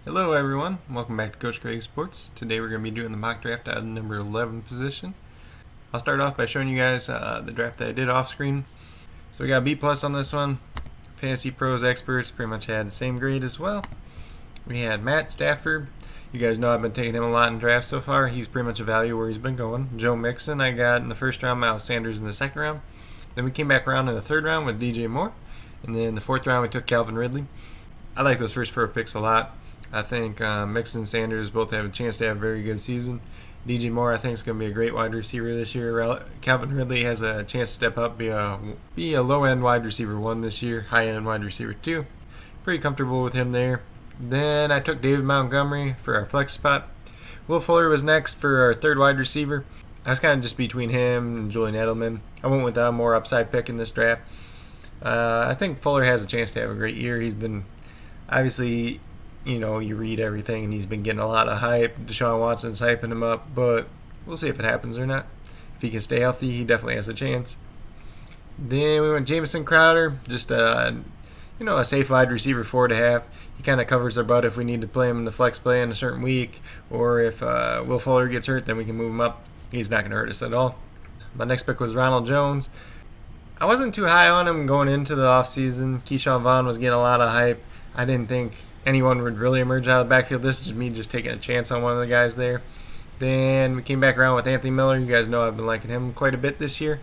Hello everyone, welcome back to Coach Craig Sports. Today we're going to be doing the mock draft out of the number 11 position. I'll start off by showing you guys the draft that I did off screen. So we got B plus on this one. Fantasy Pros experts pretty much had the same grade as well. We had Matt Stafford. You guys know I've been taking him a lot in drafts so far. He's pretty much a value where he's been going. Joe Mixon I got in the first round, Miles Sanders in the second round. Then we came back around in the third round with DJ Moore. And then in the fourth round we took Calvin Ridley. I like those first 4 picks a lot. I think Mixon and Sanders both have a chance to have a very good season. DJ Moore, I think, is going to be a great wide receiver this year. Calvin Ridley has a chance to step up, be a low-end wide receiver 1 this year, high-end wide receiver 2. Pretty comfortable with him there. Then I took David Montgomery for our flex spot. Will Fuller was next for our third wide receiver. I was kind of just between him and Julian Edelman. I went with a more upside pick in this draft. I think Fuller has a chance to have a great year. He's been, obviously, you read everything, and he's been getting a lot of hype. Deshaun Watson's hyping him up, but we'll see if it happens or not. If he can stay healthy, he definitely has a chance. Then we went Jamison Crowder, just a safe wide receiver 4 to have. He kind of covers our butt if we need to play him in the flex play in a certain week, or if Will Fuller gets hurt, then we can move him up. He's not going to hurt us at all. My next pick was Ronald Jones. I wasn't too high on him going into the offseason. Keyshawn Vaughn was getting a lot of hype. I didn't think anyone would really emerge out of the backfield. This is just me just taking a chance on one of the guys there. Then we came back around with Anthony Miller. You guys know I've been liking him quite a bit this year.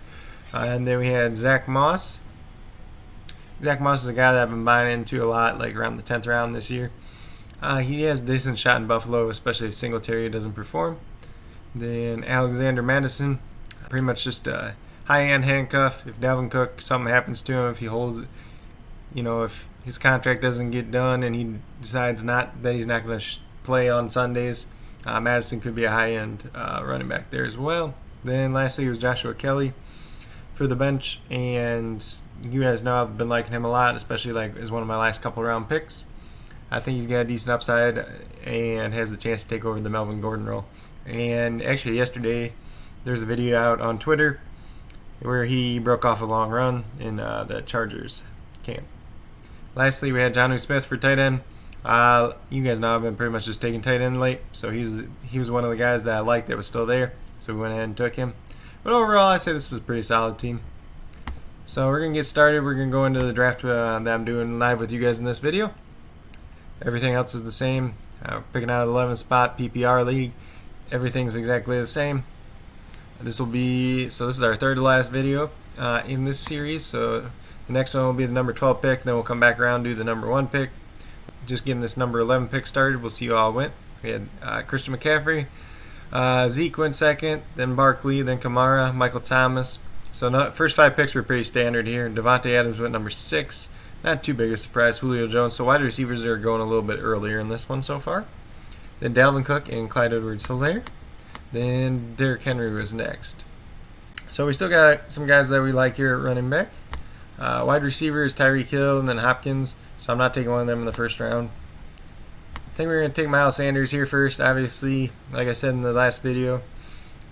And then we had Zach Moss. Zach Moss is a guy that I've been buying into a lot, like around the 10th round this year. He has a decent shot in Buffalo, especially if Singletary doesn't perform. Then Alexander Madison, pretty much just a high-end handcuff. If Dalvin Cook, something happens to him, if he holds it, if his contract doesn't get done and he decides that he's not going to play on Sundays, Madison could be a high-end running back there as well. Then lastly was Joshua Kelly for the bench, and you guys know I've been liking him a lot, especially as one of my last couple round picks. I think he's got a decent upside and has the chance to take over the Melvin Gordon role. And actually yesterday there's a video out on Twitter where he broke off a long run in the Chargers camp. Lastly, we had Jonnu Smith for tight end. You guys know I've been pretty much just taking tight end late, so he was one of the guys that I liked that was still there, so we went ahead and took him. But overall, I say this was a pretty solid team. So we're going to get started. We're going to go into the draft that I'm doing live with you guys in this video. Everything else is the same. Picking out 11 spot PPR league. Everything's exactly the same. This is our third to last video in this series, so the next one will be the number 12 pick, then we'll come back around and do the number 1 pick. Just getting this number 11 pick started. We'll see who all went. We had Christian McCaffrey, Zeke went second, then Barkley, then Kamara, Michael Thomas. So first 5 picks were pretty standard here. Devontae Adams went number 6. Not too big a surprise. Julio Jones. So wide receivers are going a little bit earlier in this one so far. Then Dalvin Cook and Clyde Edwards-Helaire. Then Derrick Henry was next. So we still got some guys that we like here at running back. Wide receiver is Tyreek Hill and then Hopkins, so I'm not taking one of them in the first round. I think we're going to take Miles Sanders here first. Obviously, like I said in the last video,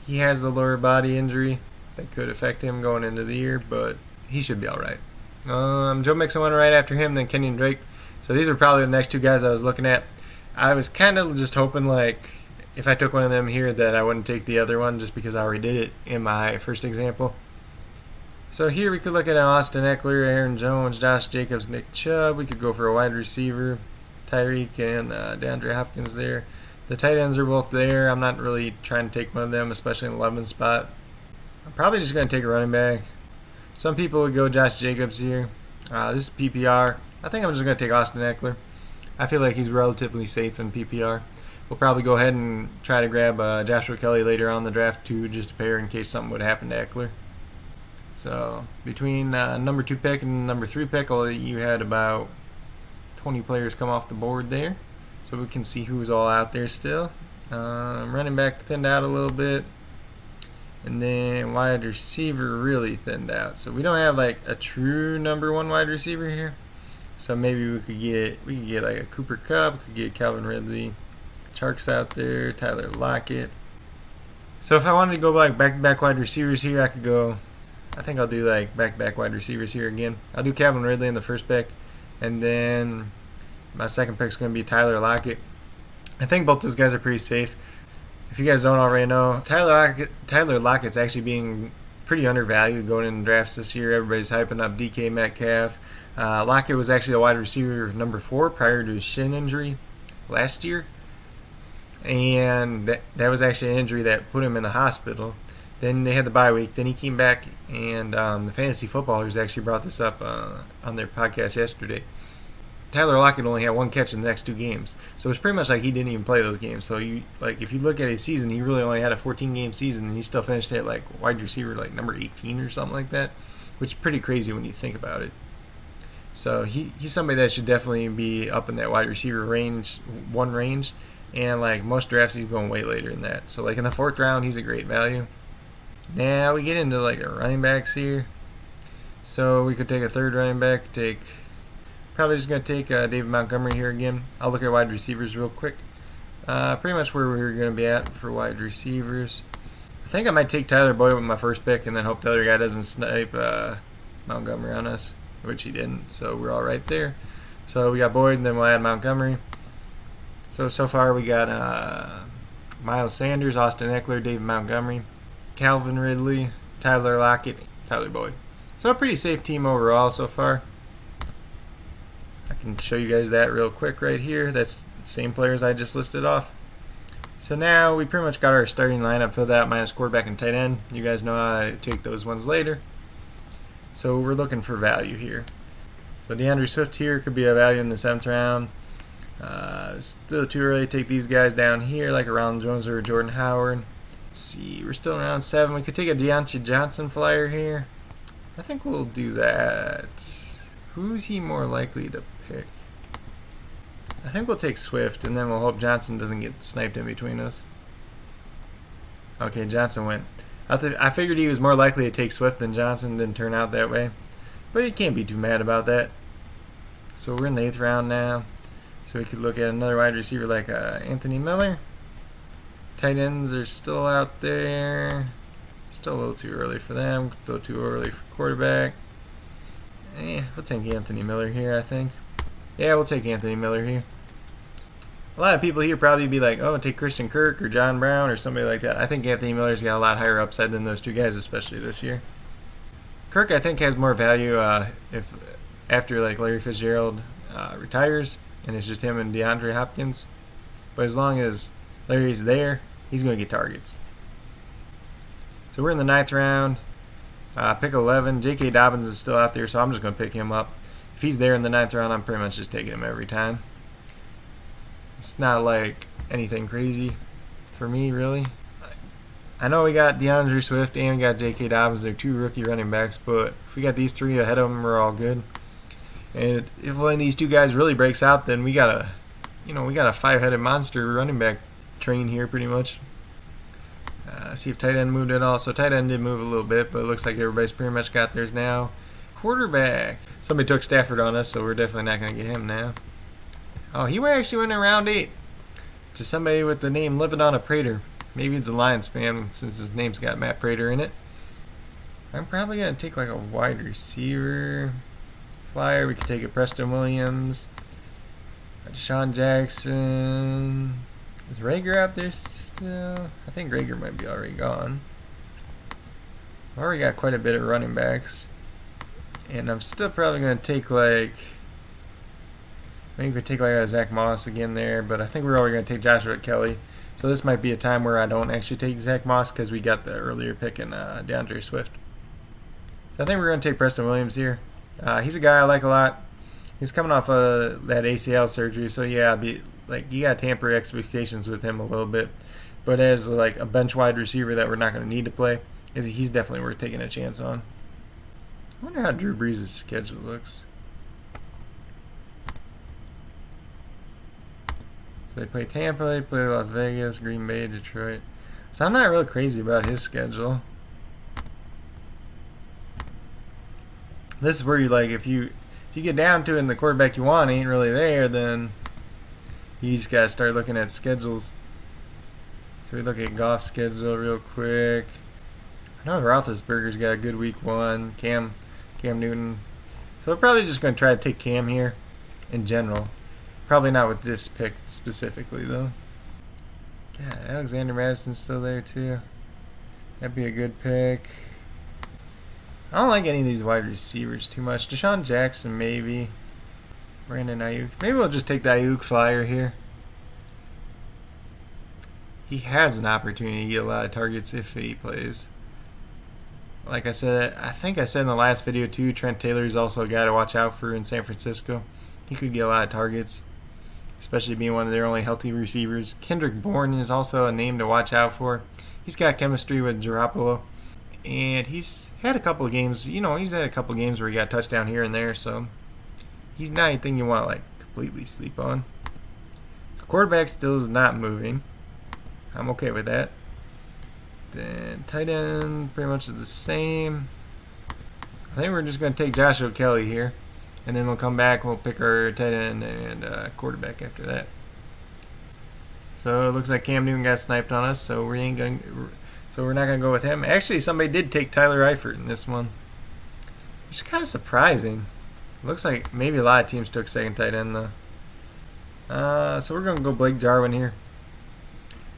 he has a lower body injury that could affect him going into the year, but he should be alright. Joe Mixon went right after him, then Kenyon Drake. So these are probably the next 2 guys I was looking at. I was kind of just hoping if I took one of them here that I wouldn't take the other one just because I already did it in my first example. So here we could look at Austin Eckler, Aaron Jones, Josh Jacobs, Nick Chubb. We could go for a wide receiver, Tyreek and DeAndre Hopkins there. The tight ends are both there. I'm not really trying to take one of them, especially in the 11th spot. I'm probably just going to take a running back. Some people would go Josh Jacobs here. This is PPR. I think I'm just going to take Austin Eckler. I feel like he's relatively safe in PPR. We'll probably go ahead and try to grab Joshua Kelly later on in the draft too, just to pair in case something would happen to Eckler. So between number 2 pick and number 3 pick, you had about 20 players come off the board there. So we can see who's all out there still. Running back thinned out a little bit. And then wide receiver really thinned out. So we don't have a true number 1 wide receiver here. So maybe we could get a Cooper Kupp, we could get Calvin Ridley. Chark's out there, Tyler Lockett. So if I wanted to go back-to-back wide receivers here, I could go. I think I'll do back-to-back wide receivers here again. I'll do Calvin Ridley in the first pick, and then my second pick is going to be Tyler Lockett. I think both those guys are pretty safe. If you guys don't already know, Tyler Lockett's actually being pretty undervalued going into drafts this year. Everybody's hyping up DK Metcalf. Lockett was actually a wide receiver number 4 prior to his shin injury last year. And that was actually an injury that put him in the hospital. Then they had the bye week. Then he came back, and the Fantasy Footballers actually brought this up on their podcast yesterday. Tyler Lockett only had 1 catch in the next 2 games, so it's pretty much like he didn't even play those games. So if you look at his season, he really only had a 14-game season, and he still finished at like wide receiver like number 18 or something like that, which is pretty crazy when you think about it. So he's somebody that should definitely be up in that wide receiver range, and like most drafts he's going way later than that. So like in the 4th round, he's a great value. Now we get into like our running backs here. So we could take a 3rd running back, probably just going to take David Montgomery here again. I'll look at wide receivers real quick. Pretty much where we're going to be at for wide receivers. I think I might take Tyler Boyd with my first pick and then hope the other guy doesn't snipe Montgomery on us, which he didn't. So we're all right there. So we got Boyd and then we'll add Montgomery. So far we got Miles Sanders, Austin Eckler, David Montgomery, Calvin Ridley, Tyler Lockett, Tyler Boyd. So a pretty safe team overall so far. I can show you guys that real quick right here. That's the same players I just listed off. So now we pretty much got our starting lineup filled out minus quarterback and tight end. You guys know I take those ones later. So we're looking for value here. So DeAndre Swift here could be a value in the 7th round. Still too early to take these guys down here like a Ronald Jones or Jordan Howard. Let's see, we're still around 7. We could take a Deontay Johnson flyer here. I think we'll do that. Who's he more likely to pick? I think we'll take Swift, and then we'll hope Johnson doesn't get sniped in between us. Okay, Johnson went. I figured he was more likely to take Swift than Johnson. Didn't turn out that way. But you can't be too mad about that. So we're in the 8th round now. So we could look at another wide receiver like Anthony Miller. Tight ends are still out there. Still a little too early for them. A little too early for quarterback. We'll take Anthony Miller here, I think. Yeah, we'll take Anthony Miller here. A lot of people here probably be like, oh, take Christian Kirk or John Brown or somebody like that. I think Anthony Miller's got a lot higher upside than those 2 guys, especially this year. Kirk, I think, has more value if after like Larry Fitzgerald retires and it's just him and DeAndre Hopkins. But as long as Larry's there, he's going to get targets. So we're in the 9th round. Pick 11. J.K. Dobbins is still out there, so I'm just going to pick him up. If he's there in the 9th round, I'm pretty much just taking him every time. It's not like anything crazy for me, really. I know we got DeAndre Swift and we got J.K. Dobbins. They're 2 rookie running backs, but if we got these 3 ahead of them, we're all good. And if one of these 2 guys really breaks out, then we got a 5-headed monster running back train here, pretty much. See if tight end moved at all. So tight end did move a little bit, but it looks like everybody's pretty much got theirs now. Quarterback. Somebody took Stafford on us, so we're definitely not going to get him now. Oh, he actually went in round 8 to somebody with the name Living on a Prater. Maybe it's a Lions fan since his name's got Matt Prater in it. I'm probably going to take like a wide receiver flyer. We could take a Preston Williams, Deshaun Jackson. Is Rager out there still? I think Rager might be already gone. I've already got quite a bit of running backs. And I'm still probably going to take like... Maybe we could take like a Zach Moss again there. But I think we're already going to take Joshua Kelly. So this might be a time where I don't actually take Zach Moss because we got the earlier pick in DeAndre Swift. So I think we're going to take Preston Williams here. He's a guy I like a lot. He's coming off of that ACL surgery. So yeah, you got to tamper expectations with him a little bit. But as like a bench wide receiver that we're not going to need to play, he's definitely worth taking a chance on. I wonder how Drew Brees' schedule looks. So they play Tampa, they play Las Vegas, Green Bay, Detroit. So I'm not really crazy about his schedule. This is where you like if you get down to it and the quarterback you want ain't really there, then you just gotta start looking at schedules. So we look at Goff's schedule real quick. I know Roethlisberger's got a good week 1. Cam Newton. So we're probably just going to try to take Cam here in general. Probably not with this pick specifically, though. God, Alexander Madison's still there too. That'd be a good pick. I don't like any of these wide receivers too much. Deshaun Jackson, maybe. Brandon Ayuk. Maybe we'll just take the Ayuk flyer here. He has an opportunity to get a lot of targets if he plays. Like I said, I think I said in the last video too, Trent Taylor's also a guy to watch out for in San Francisco. He could get a lot of targets, especially being one of their only healthy receivers. Kendrick Bourne is also a name to watch out for. He's got chemistry with Garoppolo, and he's had a couple of games. He's had a couple of games where he got a touchdown here and there, so he's not anything you want to completely sleep on. The quarterback still is not moving. I'm okay with that. Then tight end pretty much is the same. I think we're just going to take Joshua Kelly here, and then we'll come back and we'll pick our tight end and quarterback after that. So it looks like Cam Newton got sniped on us, so we're not going to go with him. Actually, somebody did take Tyler Eifert in this one, which is kind of surprising. Looks like maybe a lot of teams took second tight end though. So we're going to go Blake Jarwin here.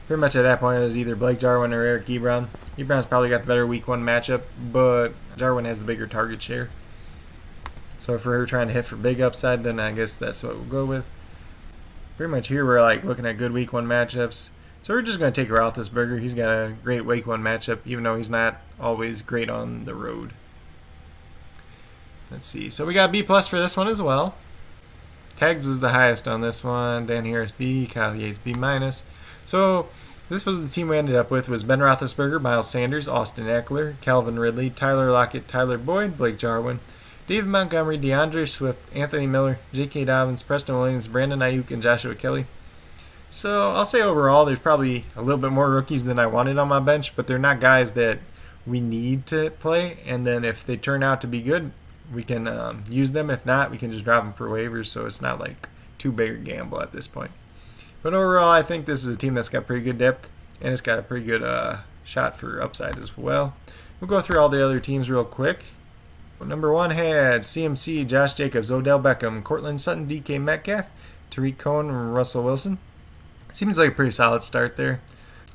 Pretty much at that point, it was either Blake Jarwin or Eric Ebron. Ebron's probably got the better week 1 matchup, but Jarwin has the bigger target share. So if we're trying to hit for big upside, then I guess that's what we'll go with. Pretty much here we're looking at good week 1 matchups. So we're just going to take Roethlisberger. He's got a great week 1 matchup, even though he's not always great on the road. Let's see. So we got B+ for this one as well. Tags was the highest on this one. Dan Harris B, Kyle Yates B-. So this was the team we ended up with. Was Ben Roethlisberger, Miles Sanders, Austin Eckler, Calvin Ridley, Tyler Lockett, Tyler Boyd, Blake Jarwin, David Montgomery, DeAndre Swift, Anthony Miller, J.K. Dobbins, Preston Williams, Brandon Ayuk, and Joshua Kelly. So I'll say overall there's probably a little bit more rookies than I wanted on my bench, but they're not guys that we need to play. And then if they turn out to be good, we can use them. If not, we can just drop them for waivers, so it's not too big a gamble at this point. But overall, I think this is a team that's got pretty good depth, and it's got a pretty good shot for upside as well. We'll go through all the other teams real quick. Number 1 had CMC, Josh Jacobs, Odell Beckham, Cortland Sutton, DK Metcalf, Tariq Cohen, and Russell Wilson. Seems like a pretty solid start there.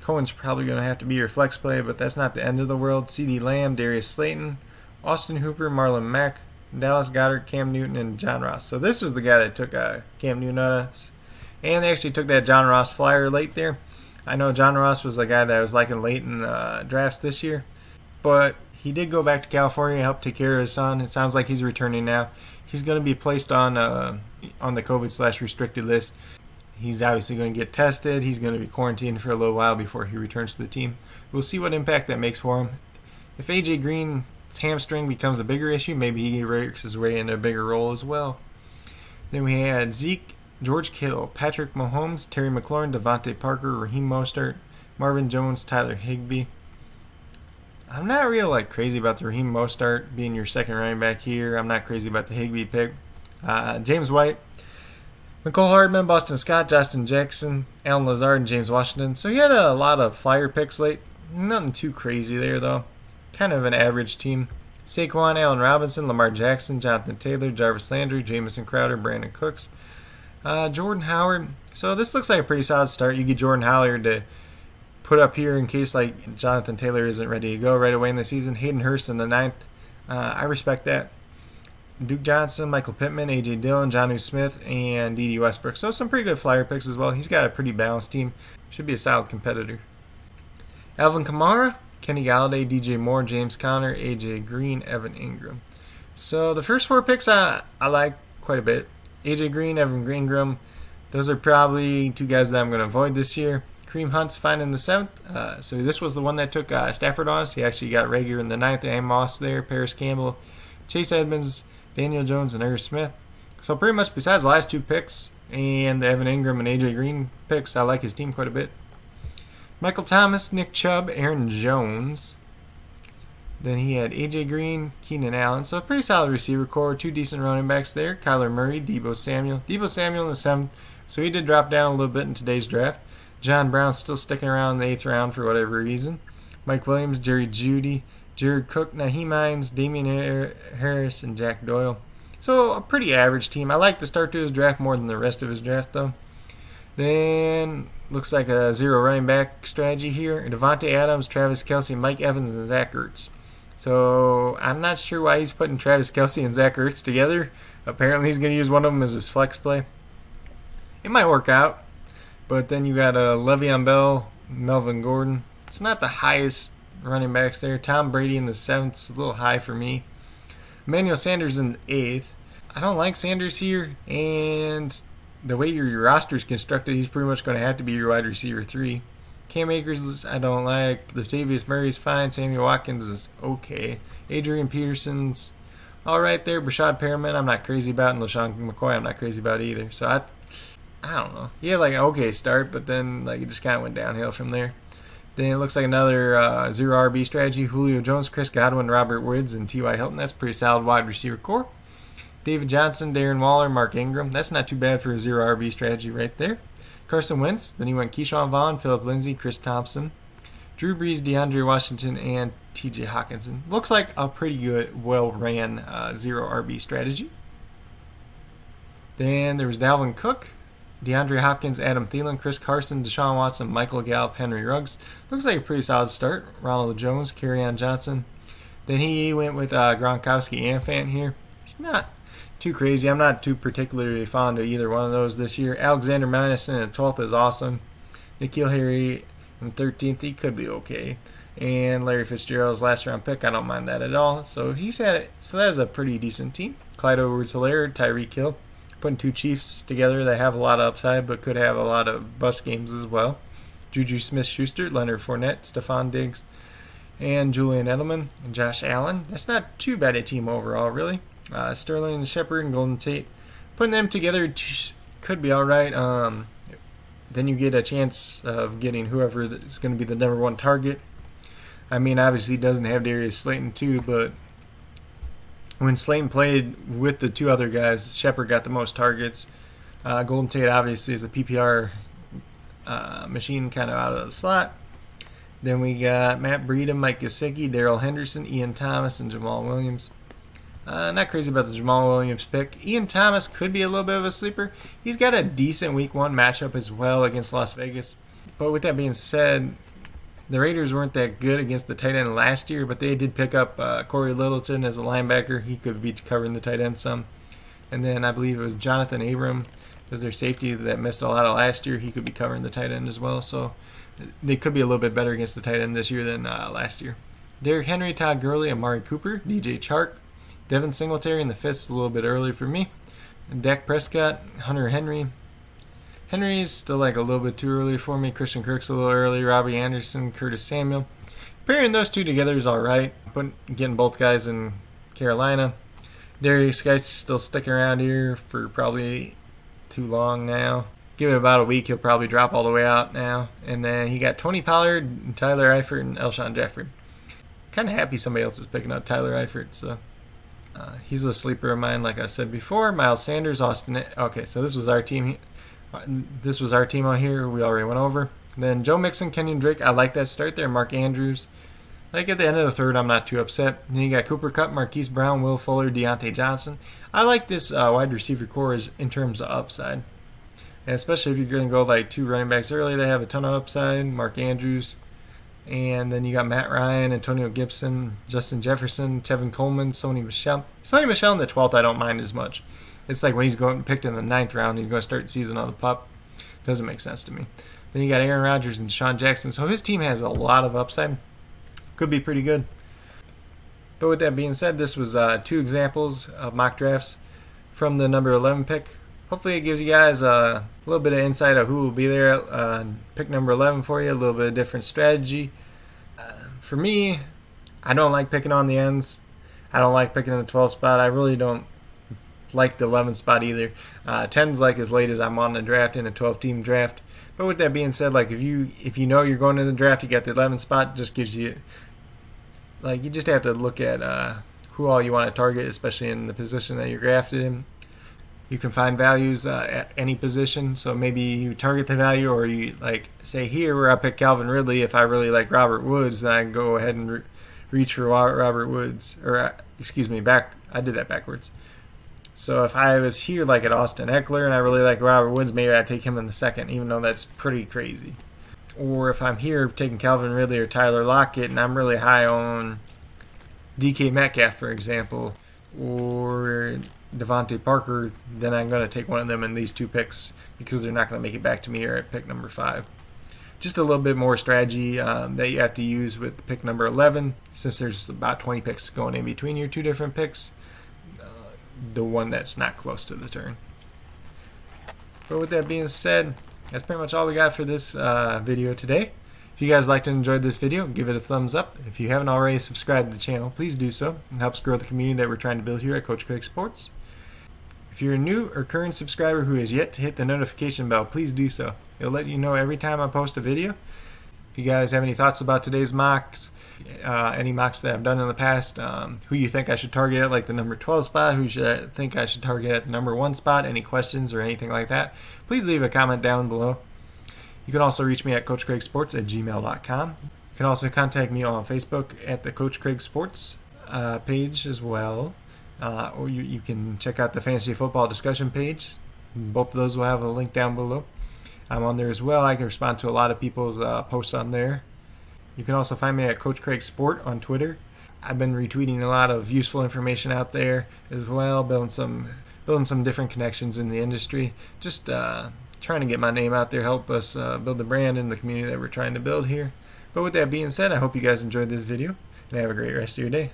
Cohen's probably going to have to be your flex play, but that's not the end of the world. CeeDee Lamb, Darius Slayton, Austin Hooper, Marlon Mack, Dallas Goedert, Cam Newton, and John Ross. So this was the guy that took Cam Newton on us. And they actually took that John Ross flyer late there. I know John Ross was the guy that I was liking late in drafts this year. But he did go back to California to help take care of his son. It sounds like he's returning now. He's going to be placed on the COVID/restricted list. He's obviously going to get tested. He's going to be quarantined for a little while before he returns to the team. We'll see what impact that makes for him. If A.J. Green's hamstring becomes a bigger issue, maybe he works his way into a bigger role as well. Then we had Zeke, George Kittle, Patrick Mahomes, Terry McLaurin, Devontae Parker, Raheem Mostert, Marvin Jones, Tyler Higbee. I'm not real crazy about the Raheem Mostert being your second running back here. I'm not crazy about the Higbee pick. James White, Mecole Hardman, Boston Scott, Justin Jackson, Alan Lazard, and James Washington. So he had a lot of flyer picks late. Nothing too crazy there, though. Kind of an average team. Saquon, Allen Robinson, Lamar Jackson, Jonathan Taylor, Jarvis Landry, Jamison Crowder, Brandon Cooks, Jordan Howard. So this looks like a pretty solid start. You get Jordan Howard to put up here in case Jonathan Taylor isn't ready to go right away in the season. Hayden Hurst in the 9th. I respect that. Duke Johnson, Michael Pittman, A.J. Dillon, Jonnu Smith, and D.D. Westbrook. So some pretty good flyer picks as well. He's got a pretty balanced team. Should be a solid competitor. Alvin Kamara, Kenny Galladay, DJ Moore, James Conner, A.J. Green, Evan Ingram. So the first 4 picks I like quite a bit. A.J. Green, Evan Ingram. Those are probably 2 guys that I'm going to avoid this year. Kareem Hunt's fine in the 7th. So this was the one that took Stafford on us. He actually got Rager in the 9th. And Moss there, Paris Campbell, Chase Edmonds, Daniel Jones, and Irv Smith. So pretty much besides the last 2 picks and the Evan Ingram and A.J. Green picks, I like his team quite a bit. Michael Thomas, Nick Chubb, Aaron Jones. Then he had A.J. Green, Keenan Allen. So a pretty solid receiver core. 2 decent running backs there. Kyler Murray, Deebo Samuel. Deebo Samuel in the 7th. So he did drop down a little bit in today's draft. John Brown still sticking around in the 8th round for whatever reason. Mike Williams, Jerry Jeudy, Jared Cook, Naheem Hines, Damian Harris, and Jack Doyle. So a pretty average team. I like the start to his draft more than the rest of his draft, though. Then looks like a zero running back strategy here. Devontae Adams, Travis Kelce, Mike Evans, and Zach Ertz. So I'm not sure why he's putting Travis Kelce and Zach Ertz together. Apparently he's going to use one of them as his flex play. It might work out. But then you got Le'Veon Bell, Melvin Gordon. It's not the highest running backs there. Tom Brady in the 7th is a little high for me. Emmanuel Sanders in the 8th. I don't like Sanders here. And the way your roster is constructed, he's pretty much going to have to be your wide receiver 3. Cam Akers, I don't like. Latavius Murray's fine. Samuel Watkins is okay. Adrian Peterson's all right there. Brashad Perriman, I'm not crazy about. And LaShawn McCoy, I'm not crazy about either. So I don't know. He had like an okay start, but then like it just kind of went downhill from there. Then it looks like another zero RB strategy. Julio Jones, Chris Godwin, Robert Woods, and T.Y. Hilton. That's a pretty solid wide receiver core. David Johnson, Darren Waller, Mark Ingram. That's not too bad for a zero RB strategy right there. Carson Wentz. Then he went Keyshawn Vaughn, Phillip Lindsay, Chris Thompson, Drew Brees, DeAndre Washington, and T.J. Hawkinson. Looks like a pretty good, well-ran zero RB strategy. Then there was Dalvin Cook, DeAndre Hopkins, Adam Thielen, Chris Carson, Deshaun Watson, Michael Gallup, Henry Ruggs. Looks like a pretty solid start. Ronald Jones, Kerryon Johnson. Then he went with Gronkowski and Fant here. He's not too crazy. I'm not too particularly fond of either one of those this year. Alexander Madison at 12th is awesome. N'Keal Harry in 13th, he could be okay. And Larry Fitzgerald's last round pick, I don't mind that at all. So he's had it. So that was a pretty decent team. Clyde Edwards-Helaire, Tyreek Hill. Putting two Chiefs together, they have a lot of upside, but could have a lot of bust games as well. Juju Smith-Schuster, Leonard Fournette, Stephon Diggs, and Julian Edelman, and Josh Allen. That's not too bad a team overall, really. Sterling Shepard and Golden Tate. Putting them together could be all right. Then you get a chance of getting whoever is going to be the number one target. I mean, obviously he doesn't have Darius Slayton too, but when Slayton played with the two other guys, Shepard got the most targets. Golden Tate obviously is a PPR machine kind of out of the slot. Then we got Matt Breida, Mike Gesicki, Darrell Henderson, Ian Thomas, and Jamal Williams. Not crazy about the Jamal Williams pick. Ian Thomas could be a little bit of a sleeper. He's got a decent week 1 matchup as well against Las Vegas. But with that being said, the Raiders weren't that good against the tight end last year, but they did pick up Corey Littleton as a linebacker. He could be covering the tight end some. And then I believe it was Jonathan Abram as their safety that missed a lot of last year. He could be covering the tight end as well. So they could be a little bit better against the tight end this year than last year. Derrick Henry, Todd Gurley, Amari Cooper, DJ Chark, Devin Singletary in the 5th, a little bit early for me. And Dak Prescott, Hunter Henry. Henry's still like a little bit too early for me. Christian Kirk's a little early. Robbie Anderson, Curtis Samuel. Pairing those two together is all right. But getting both guys in Carolina. Darius Geis still sticking around here for probably too long now. Give it about a week, he'll probably drop all the way out now. And then he got Tony Pollard, Tyler Eifert, and Elshon Jeffrey. Kind of happy somebody else is picking up Tyler Eifert, so he's a sleeper of mine, like I said before. Miles Sanders, Austin. Okay, so this was our team. This was our team out here. We already went over. Then Joe Mixon, Kenyon Drake. I like that start there. Mark Andrews. Like at the end of the 3rd, I'm not too upset. Then you got Cooper Kupp, Marquise Brown, Will Fuller, Deontay Johnson. I like this wide receiver core in terms of upside. And especially if you're going to go like 2 running backs early, they have a ton of upside. Mark Andrews. And then you got Matt Ryan, Antonio Gibson, Justin Jefferson, Tevin Coleman, Sony Michel. Sony Michel in the 12th, I don't mind as much. It's like when he's going picked in the 9th round, he's going to start the season on the pup. Doesn't make sense to me. Then you got Aaron Rodgers and Deshaun Jackson. So his team has a lot of upside. Could be pretty good. But with that being said, this was 2 examples of mock drafts from the number 11 pick. Hopefully it gives you guys a little bit of insight of who will be there. Pick number 11 for you, a little bit of different strategy. For me, I don't like picking on the ends. I don't like picking in the 12th spot. I really don't like the 11th spot either. 10's like as late as I'm on the draft in a 12-team draft. But with that being said, like if you know you're going to the draft, you got the 11th spot, just gives you like you just have to look at who all you want to target, especially in the position that you're drafted in. You can find values at any position, so maybe you target the value, or you like say here where I pick Calvin Ridley. If I really like Robert Woods, then I can go ahead and reach for Robert Woods, or excuse me, I did that backwards. So if I was here like at Austin Eckler and I really like Robert Woods, maybe I'd take him in the second, even though that's pretty crazy. Or if I'm here taking Calvin Ridley or Tyler Lockett and I'm really high on DK Metcalf, for example, or Devontae Parker, then I'm going to take one of them in these two picks because they're not going to make it back to me here at pick number 5. Just a little bit more strategy that you have to use with pick number 11, since there's about 20 picks going in between your two different picks. The one that's not close to the turn. But with that being said, that's pretty much all we got for this video today. If you guys liked and enjoyed this video, give it a thumbs up. If you haven't already subscribed to the channel, please do so. It helps grow the community that we're trying to build here at Coach Craig Sports. If you're a new or current subscriber who has yet to hit the notification bell, please do so. It'll let you know every time I post a video. If you guys have any thoughts about today's mocks, any mocks that I've done in the past, who you think I should target at like the number 12 spot, who should think I should target at the number 1 spot, any questions or anything like that, please leave a comment down below. You can also reach me at CoachCraigSports@gmail.com. You can also contact me on Facebook at the Coach Craig Sports page as well. Or you can check out the Fantasy Football discussion page. Both of those will have a link down below. I'm on there as well. I can respond to a lot of people's posts on there. You can also find me at Coach Craig Sport on Twitter. I've been retweeting a lot of useful information out there as well, building some different connections in the industry. Just trying to get my name out there, help us build the brand and the community that we're trying to build here. But with that being said, I hope you guys enjoyed this video and have a great rest of your day.